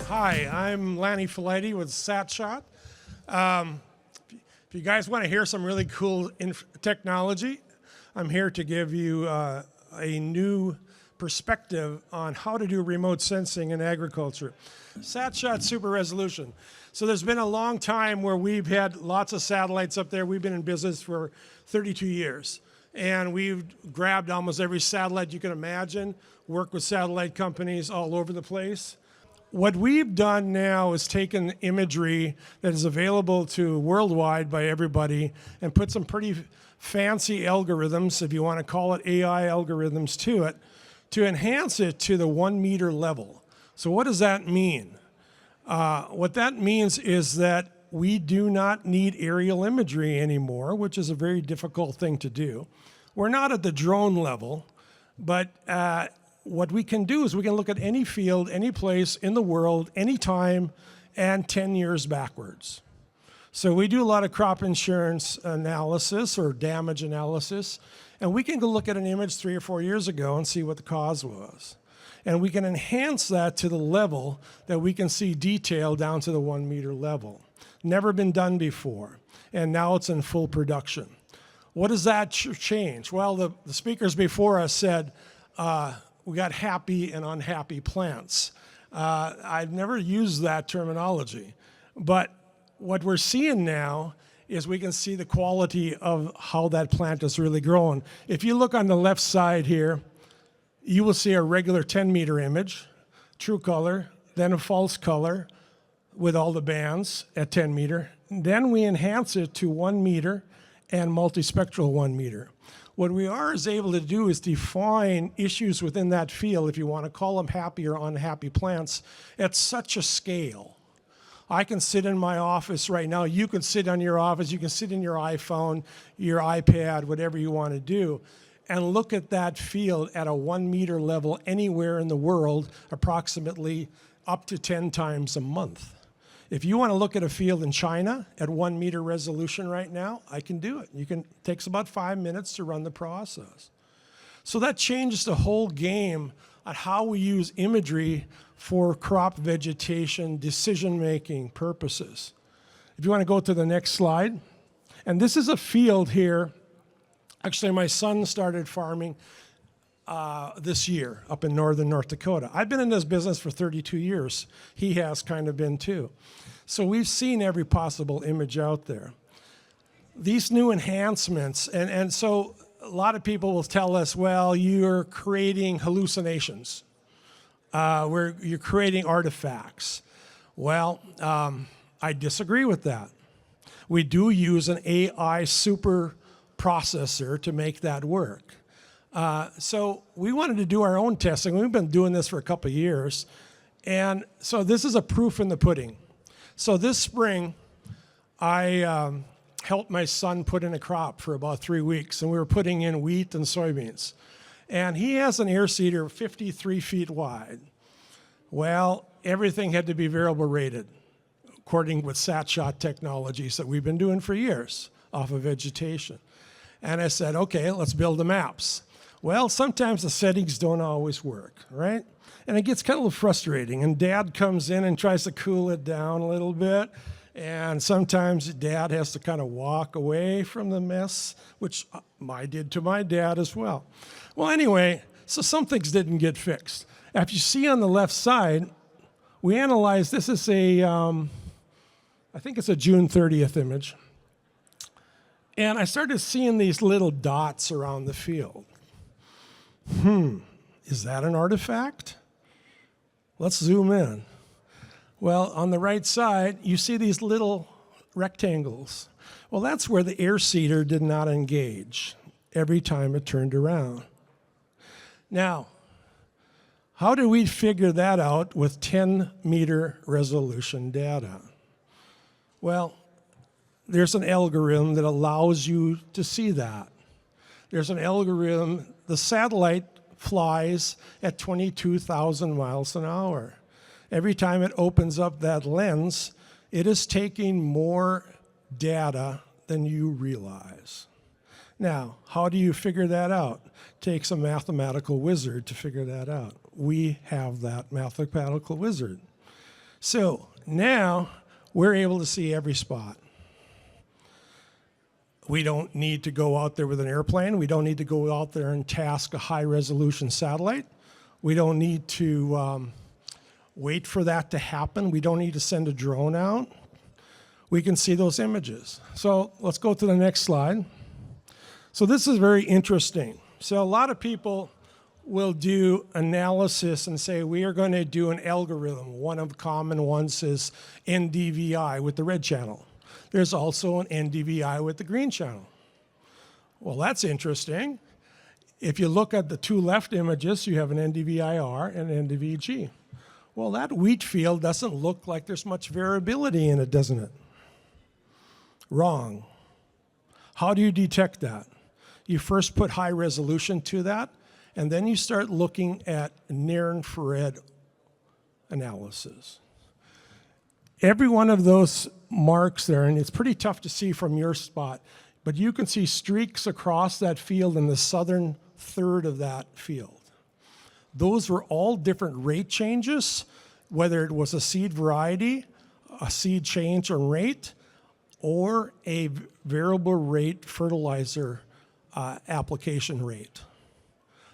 Hi, I'm Lanny of SatShot. If you guys want to hear some really cool technology, I'm here to give you a new perspective on how to do remote sensing in agriculture. SatShot super resolution. So there's been a long time where we've had lots of satellites up there. We've been in business for 32 years. And we've grabbed almost every satellite you can imagine, worked with satellite companies all over the place. What we've done now is taken imagery that is available to worldwide by everybody and put some pretty fancy algorithms, if you want to call it AI algorithms, to it to enhance it to the 1 meter level. So what does that mean? What that means is that we do not need aerial imagery anymore, which is a very difficult thing to do. We're not at the drone level, but what we can do is we can look at any field, any place in the world, anytime, and 10 years backwards. So we do a lot of crop insurance analysis or damage analysis, and we can go look at an image 3 or 4 years ago and see what the cause was. And we can enhance that to the level that we can see detail down to the 1 meter level. Never been done before, and now it's in full production. What does that change? Well, the speakers before us said, we got happy and unhappy plants. I've never used that terminology, but what we're seeing now is we can see the quality of how that plant is really growing. If you look on the left side here, you will see a regular 10 meter image, true color, then a false color with all the bands at 10 meter. Then we enhance it to 1 meter and multispectral 1 meter. What we are able to do is define issues within that field, if you want to call them happy or unhappy plants, at such a scale. I can sit in my office right now, you can sit on your office, you can sit in your iPhone, your iPad, whatever you want to do, and look at that field at a 1 meter level anywhere in the world, approximately up to 10 times a month. If you want to look at a field in China at 1 meter resolution right now, I can do it. It takes about 5 minutes to run the process. So that changes the whole game on how we use imagery for crop vegetation, decision-making purposes. If you want to go to the next slide. And this is a field here. Actually, my son started farming this year up in northern North Dakota. I've been in this business for 32 years. He has kind of been too. So we've seen every possible image out there. These new enhancements, and so a lot of people will tell us, well, you're creating hallucinations. You're creating artifacts. Well, I disagree with that. We do use an AI super processor to make that work. So we wanted to do our own testing. We've been doing this for a couple of years. And so this is a proof in the pudding. So this spring, I helped my son put in a crop for about 3 weeks, and we were putting in wheat and soybeans. And he has an air seeder 53 feet wide. Well, everything had to be variable rated, according with SatShot technologies that we've been doing for years off of vegetation. And I said, okay, let's build the maps. Well, sometimes the settings don't always work, right? And it gets kind of frustrating. And Dad comes in and tries to cool it down a little bit. And sometimes Dad has to kind of walk away from the mess, which I did to my dad as well. Well, anyway, so some things didn't get fixed. If you see on the left side, we analyzed, this is I think it's a June 30th image. And I started seeing these little dots around the field. Is that an artifact? Let's zoom in. Well, on the right side, you see these little rectangles. Well, that's where the air seeder did not engage every time it turned around. Now, how do we figure that out with 10 meter resolution data? Well, there's an algorithm that allows you to see that. There's an algorithm, the satellite flies at 22,000 miles an hour. Every time it opens up that lens, it is taking more data than you realize. Now, how do you figure that out? It takes a mathematical wizard to figure that out. We have that mathematical wizard. So now we're able to see every spot. We don't need to go out there with an airplane. We don't need to go out there and task a high-resolution satellite. We don't need to wait for that to happen. We don't need to send a drone out. We can see those images. So let's go to the next slide. So this is very interesting. So a lot of people will do analysis and say, we are going to do an algorithm. One of the common ones is NDVI with the red channel. There's also an NDVI with the green channel. Well, that's interesting. If you look at the two left images, you have an NDVI-R and an NDVG. Well, that wheat field doesn't look like there's much variability in it, doesn't it? Wrong. How do you detect that? You first put high resolution to that, and then you start looking at near-infrared analysis. Every one of those marks there, and it's pretty tough to see from your spot, but you can see streaks across that field in the southern third of that field. Those were all different rate changes, whether it was a seed variety, a seed change in rate, or a variable rate fertilizer application rate.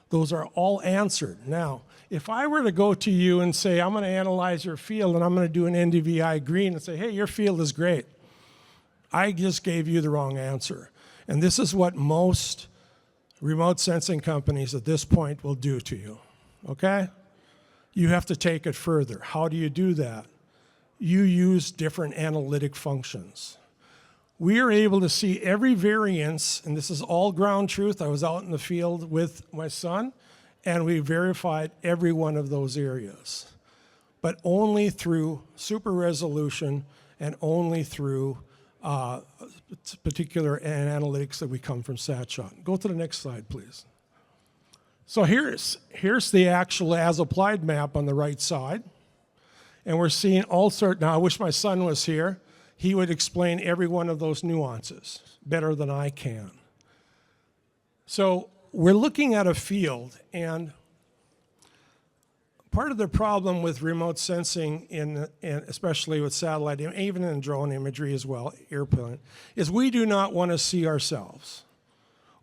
Those are all answered. Now, if I were to go to you and say, I'm going to analyze your field and I'm going to do an NDVI green and say, hey, your field is great, I just gave you the wrong answer. And this is what most remote sensing companies at this point will do to you, okay? You have to take it further. How do you do that? You use different analytic functions. We are able to see every variance, and this is all ground truth. I was out in the field with my son, and we verified every one of those areas, but only through super resolution and only through particular analytics that we come from SatShot. Go to the next slide, please. So here's the actual as-applied map on the right side, and we're seeing all sorts. Now, I wish my son was here. He would explain every one of those nuances better than I can. So we're looking at a field, and part of the problem with remote sensing, and especially with satellite, even in drone imagery as well, airplane, is we do not want to see ourselves.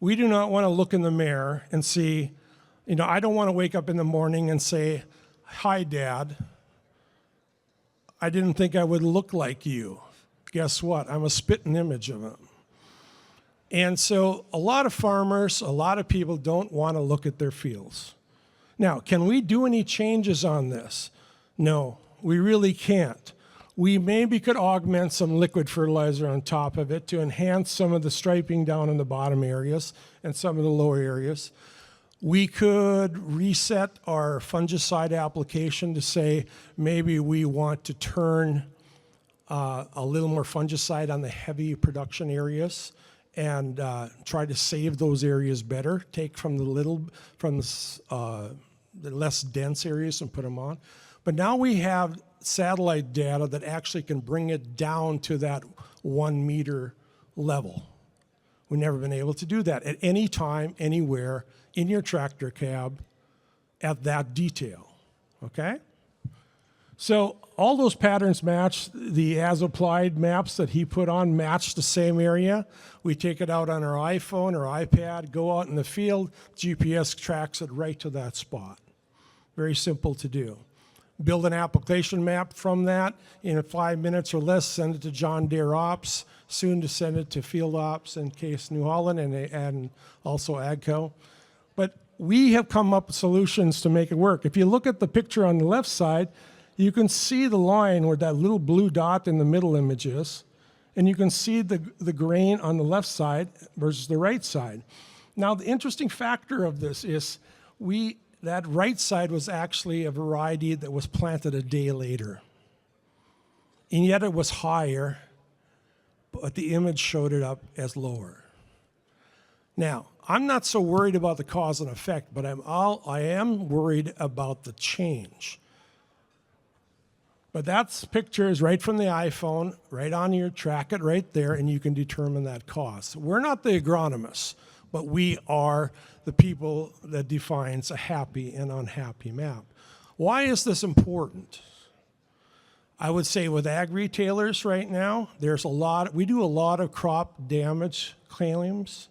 We do not want to look in the mirror and see, I don't want to wake up in the morning and say, hi, Dad. I didn't think I would look like you. Guess what? I'm a spitting image of him. And so a lot of farmers, a lot of people don't want to look at their fields. Now, can we do any changes on this? No, we really can't. We maybe could augment some liquid fertilizer on top of it to enhance some of the striping down in the bottom areas and some of the lower areas. We could reset our fungicide application to say maybe we want to turn a little more fungicide on the heavy production areas and try to save those areas better, take from the less dense areas and put them on. But now we have satellite data that actually can bring it down to that 1 meter level. We've never been able to do that at any time, anywhere, in your tractor cab at that detail, okay? So all those patterns match. The as-applied maps that he put on match the same area. We take it out on our iPhone or iPad, go out in the field, GPS tracks it right to that spot. Very simple to do. Build an application map from that in 5 minutes or less, send it to John Deere Ops, soon to send it to Field Ops in Case New Holland and also AGCO. But we have come up with solutions to make it work. If you look at the picture on the left side, you can see the line where that little blue dot in the middle image is, and you can see the grain on the left side versus the right side. Now, the interesting factor of this is that right side was actually a variety that was planted a day later. And yet it was higher, but the image showed it up as lower. Now, I'm not so worried about the cause and effect, but I am worried about the change. But that picture is right from the iPhone, right on your track it right there, and you can determine that cost. We're not the agronomists, but we are the people that defines a happy and unhappy map. Why is this important? I would say with ag retailers right now, we do a lot of crop damage claims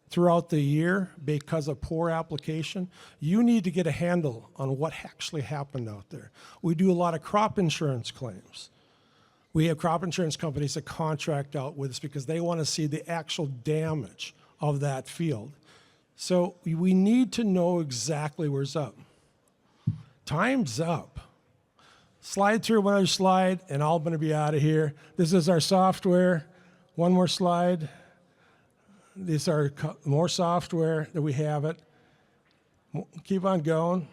throughout the year because of poor application. You need to get a handle on what actually happened out there. We do a lot of crop insurance claims. We have crop insurance companies that contract out with us because they want to see the actual damage of that field. So we need to know exactly where's up. Time's up. Slide through one other slide, and I'm going to be out of here. This is our software. One more slide. These are more software that we have it. Keep on going.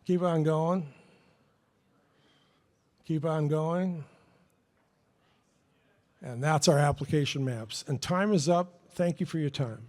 Keep on going. Keep on going. And that's our application maps. And time is up. Thank you for your time.